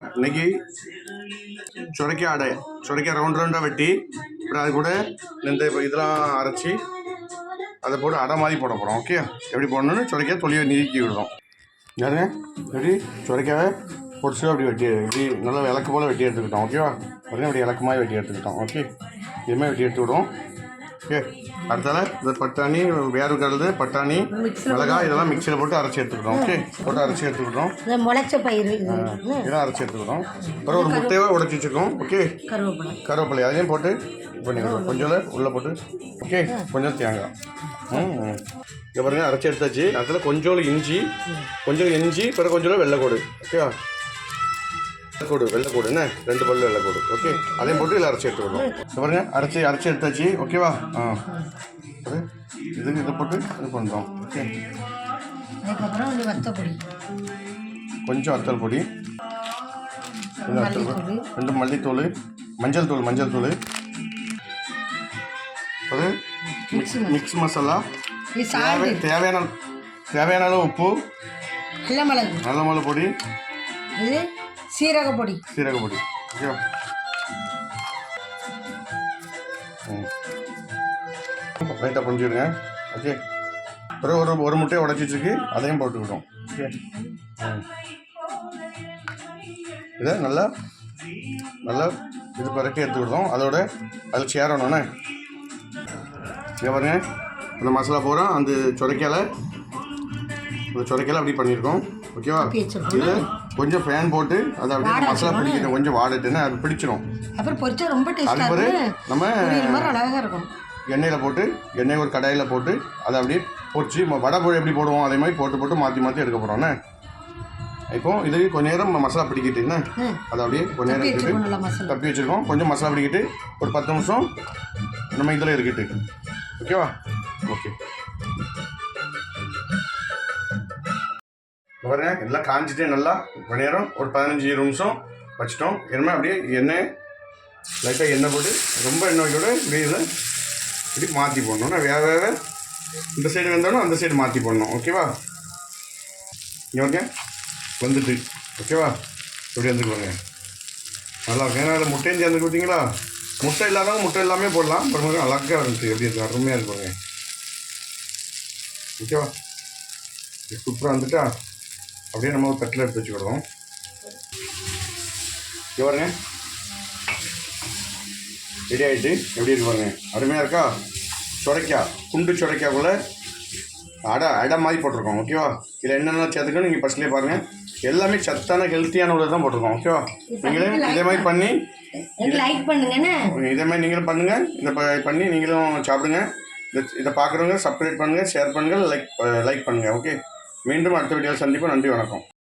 இன்னைக்கு சுரைக்காய் அடை, சுரைக்காய் ரவுண்ட் ரவுண்டாக வெட்டி அப்புறம் அது கூட இந்த இதெல்லாம் அரைச்சி அதை போட்டு அடை மாதிரி போட போகிறோம். ஓகே, எப்படி போடணும்னு சுரைக்காய் தொலியை நீக்கி விடுறோம். யாருங்க எப்படி சுரைக்காயை பொடிச்சு அப்படி வெட்டி இப்படி நல்லா விளக்கு போல் வெட்டி எடுத்துக்கிட்டோம். ஓகேவா, உடனே அப்படி விளக்கு மாதிரி வெட்டி எடுத்துக்கிட்டோம். ஓகே, இதுமாதிரி வெட்டி எடுத்து விடுவோம். ஓகே, அடுத்தால இந்த பட்டாணி, வேறு கருது, பட்டாணி, மிளகாய் இதெல்லாம் மிக்சியில் போட்டு அரைச்சி எடுத்துக்கிட்டோம். ஓகே, போட்டு அரைச்சி எடுத்துக்கிட்டோம். முளைச்ச பயிர் இதெல்லாம் அரைச்சி எடுத்துக்கிட்டோம். அப்புறம் ஒரு முட்டையை உடைச்சி வச்சுருக்கோம். ஓகே, கருவேப்பிலை அதையும் போட்டு பண்ணிக்கிறோம். கொஞ்சம் உள்ளே போட்டு. ஓகே, கொஞ்சம் தேங்காய். இங்கே பாருங்கள், அரைச்சி எடுத்தாச்சு. அதில் கொஞ்சோண்டு இஞ்சி, பிறகு கொஞ்சம் வெள்ளைக்கோடு. ஓகேவா, வெள்ளைக்கூடு என்ன 2 பல்லு வெள்ளைக்கூடு. ஓகே, அதையும் போட்டு இதில் அரைச்சி எடுத்துக்கணும். பாருங்க, அரைச்சி எடுத்தாச்சு. ஓகேவா, இதுக்கு இதை போட்டு இது பண்ணுறோம். ஓகே, கொஞ்சம் வத்தல் பொடி, 2 மல்லித்தூள், மஞ்சள் தூள், அது மிக்ஸ் மசாலா, தேவையான அளவு உப்பு, நல்ல மிளகு பொடி, சீரக பொடி. ஓகே, லைட்டாக புரிஞ்சுடுங்க. ஓகே, பிறகு ஒரு முட்டையை உடச்சி வச்சுருக்கு, அதையும் போட்டுக்கிட்டோம். ஓகே, இதை நல்லா இது பரட்டி எடுத்துக்கிட்டோம். அதோட அதில் சேரணும்ண்ணே. இங்கே பாருங்க, இந்த மசாலா பூரா அந்த சுரைக்காயில் அப்படி பண்ணியிருக்கோம். ஓகேவா, இது கொஞ்சம் ஃபேன் போட்டு அதை அப்படியே மசாலா பிடிக்கணும், கொஞ்சம் வாடட்டுன்னு அது பிடிச்சிடும். அதுக்கு நம்ம எண்ணெயில் போட்டு எண்ணெய் ஒரு கடாயில் போட்டு அதை அப்படியே பொரிச்சு வடை எப்படி போடுவோம் அதே மாதிரி போட்டு மாற்றி எடுக்க போகிறோண்ணே. இப்போ இதுக்கு கொஞ்ச நேரம் மசாலா பிடிக்கிட்டுன்னு அதை அப்படியே கொஞ்ச நேரம் எடுத்துட்டு தப்பி வச்சுருக்கோம். கொஞ்சம் மசாலா பிடிக்கிட்டு ஒரு 10 நிமிஷம் நம்ம இதில் இருக்கிட்டு. ஓகேவா, ஓகே, பாருங்க எல்லாம் காஞ்சிட்டே நல்லா கொஞ்ச நேரம் ஒரு 15-20 நிமிஷம் வச்சிட்டோம். என்ன அப்படியே லைட்டாக எண்ணெய் போட்டு ரொம்ப எண்ணெய் வைக்கோட இப்படி இதில் இப்படி மாற்றி போடணும். வேற இந்த சைடு வந்தாலும் அந்த சைடு மாற்றி போடணும். ஓகேவா, இங்கே ஓகே வந்துட்டு. ஓகேவா, இப்படி வந்துக்குவாங்க நல்லா இருக்கும். ஏன்னா அதில் முட்டையும் சேர்ந்து கொடுத்தீங்களா, முட்டை இல்லாதவங்க முட்டை எல்லாமே போடலாம். அப்புறம் அழகாக இருந்துச்சு, எப்படி இருக்கு, அருமையாக இருக்குங்க. ஓகேவா, சூப்பராக வந்துட்டா அப்படியே நம்ம ஒரு தட்டில் எடுத்து வச்சுக்கிடுவோம். இங்கே பாருங்க ரெடி ஆகிட்டு எப்படி இருக்கு பாருங்க, அருமையாக இருக்கா. குண்டு சுரைக்காய்க்குள்ளே அடை மாதிரி போட்டிருக்கோம். ஓகேவா, இதில் என்னென்ன சேர்த்துக்கணும் நீங்கள் ஃபஸ்ட்லேயே பாருங்கள். எல்லாமே சத்தான ஹெல்த்தியான உள்ளது தான் போட்டிருக்கோம். ஓகேவா, நீங்களே இதே மாதிரி பண்ணி லைக் பண்ணுங்கண்ணே. இதே மாதிரி நீங்களும் பண்ணுங்கள். இதை பண்ணி நீங்களும் சாப்பிடுங்க. இதை பார்க்குறவங்க சப்ஸ்கிரைப் பண்ணுங்கள், ஷேர் பண்ணுங்கள், லைக் பண்ணுங்கள். ஓகே, மீண்டும் அடுத்த வீடியோவில் சந்திப்போம். நன்றி, வணக்கம்.